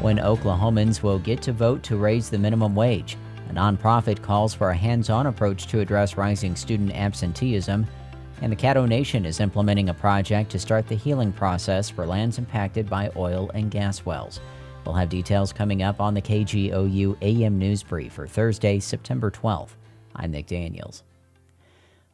When Oklahomans will get to vote to raise the minimum wage. A nonprofit calls for a hands-on approach to address rising student absenteeism. And the Caddo Nation is implementing a project to start the healing process for lands impacted by oil and gas wells. We'll have details coming up on the KGOU AM NewsBrief for Thursday, September 12th. I'm Nick Daniels.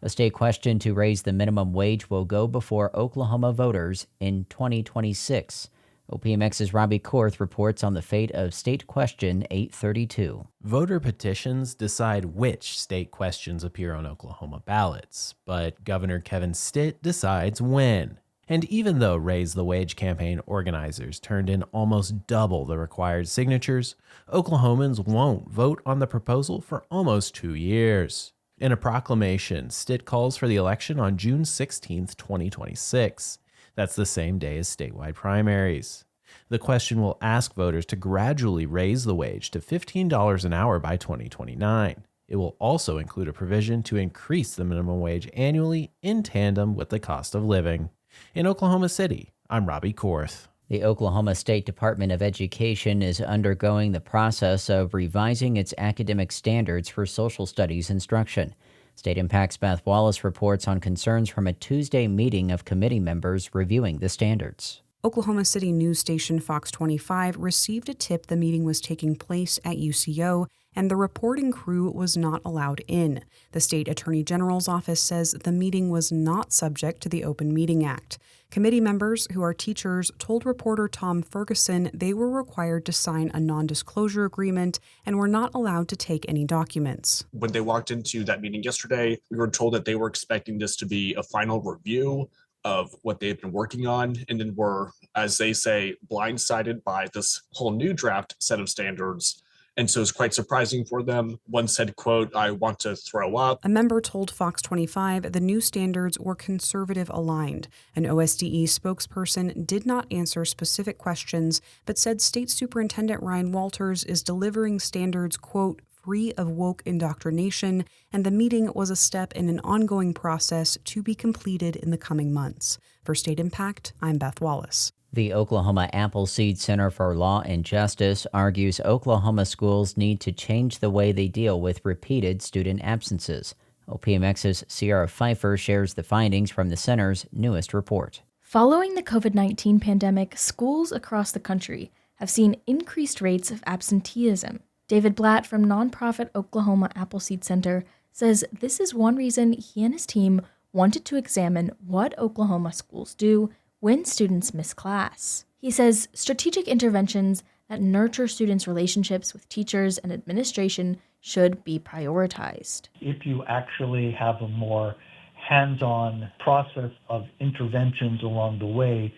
A state question to raise the minimum wage will go before Oklahoma voters in 2026. OPMX's Robbie Korth reports on the fate of State Question 832. Voter petitions decide which state questions appear on Oklahoma ballots, but Governor Kevin Stitt decides when. And even though Raise the Wage campaign organizers turned in almost double the required signatures, Oklahomans won't vote on the proposal for almost 2 years. In a proclamation, Stitt calls for the election on June 16, 2026. That's the same day as statewide primaries. The question will ask voters to gradually raise the wage to $15 an hour by 2029. It will also include a provision to increase the minimum wage annually in tandem with the cost of living. In Oklahoma City, I'm Robbie Korth. The Oklahoma State Department of Education is undergoing the process of revising its academic standards for social studies instruction. State Impact's Beth Wallace reports on concerns from a Tuesday meeting of committee members reviewing the standards. Oklahoma City news station Fox 25 received a tip the meeting was taking place at UCO, and the reporting crew was not allowed in. The state attorney general's office says the meeting was not subject to the Open Meeting Act. Committee members, who are teachers, told reporter Tom Ferguson they were required to sign a non-disclosure agreement and were not allowed to take any documents. When they walked into that meeting yesterday, we were told that they were expecting this to be a final review of what they've been working on, and then were, as they say, blindsided by this whole new draft set of standards. And so it's quite surprising for them. One said, quote, "I want to throw up." A member told Fox 25 the new standards were conservative aligned. An OSDE spokesperson did not answer specific questions, but said State Superintendent Ryan Walters is delivering standards, quote, "free of woke indoctrination," and the meeting was a step in an ongoing process to be completed in the coming months. For State Impact, I'm Beth Wallace. The Oklahoma Appleseed Center for Law and Justice argues Oklahoma schools need to change the way they deal with repeated student absences. OPMX's Sierra Pfeiffer shares the findings from the center's newest report. Following the COVID-19 pandemic, schools across the country have seen increased rates of absenteeism. David Blatt from nonprofit Oklahoma Appleseed Center says this is one reason he and his team wanted to examine what Oklahoma schools do when students miss class. He says strategic interventions that nurture students' relationships with teachers and administration should be prioritized. If you actually have a more hands-on process of interventions along the way,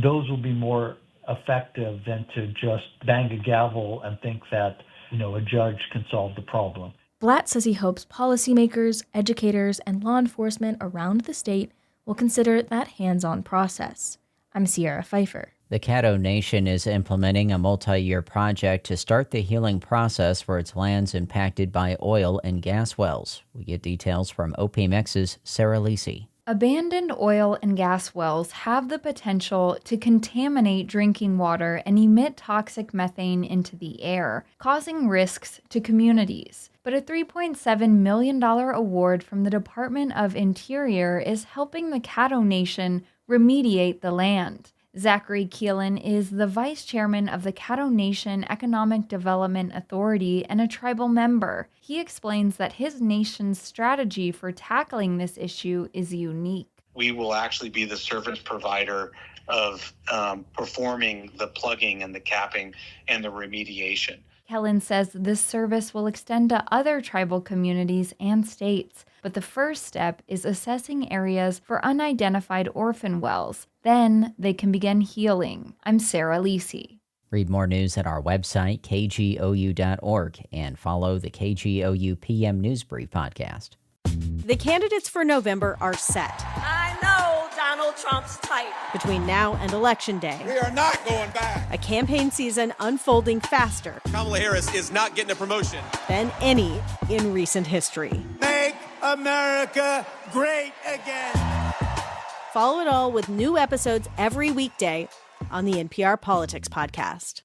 those will be more effective than to just bang a gavel and think that, a judge can solve the problem. Blatt says he hopes policymakers, educators, and law enforcement around the state will consider that hands-on process. I'm Sierra Pfeiffer. The Caddo Nation is implementing a multi-year project to start the healing process for its lands impacted by oil and gas wells. We get details from OPMX's Sarah Lisi. Abandoned oil and gas wells have the potential to contaminate drinking water and emit toxic methane into the air, causing risks to communities. But a $3.7 million award from the Department of Interior is helping the Caddo Nation remediate the land. Zachary Keelan is the vice chairman of the Caddo Nation Economic Development Authority and a tribal member. He explains that his nation's strategy for tackling this issue is unique. We will actually be the service provider of performing the plugging and the capping and the remediation. Keelan says this service will extend to other tribal communities and states, but the first step is assessing areas for unidentified orphan wells. Then they can begin healing. I'm Sarah Lisi. Read more news at our website, kgou.org, and follow the KGOU PM NewsBrief podcast. The candidates for November are set. I know Donald Trump's type. Between now and Election Day, we are not going back. A campaign season unfolding faster. Kamala Harris is not getting a promotion than any in recent history. Make America great again. Follow it all with new episodes every weekday on the NPR Politics Podcast.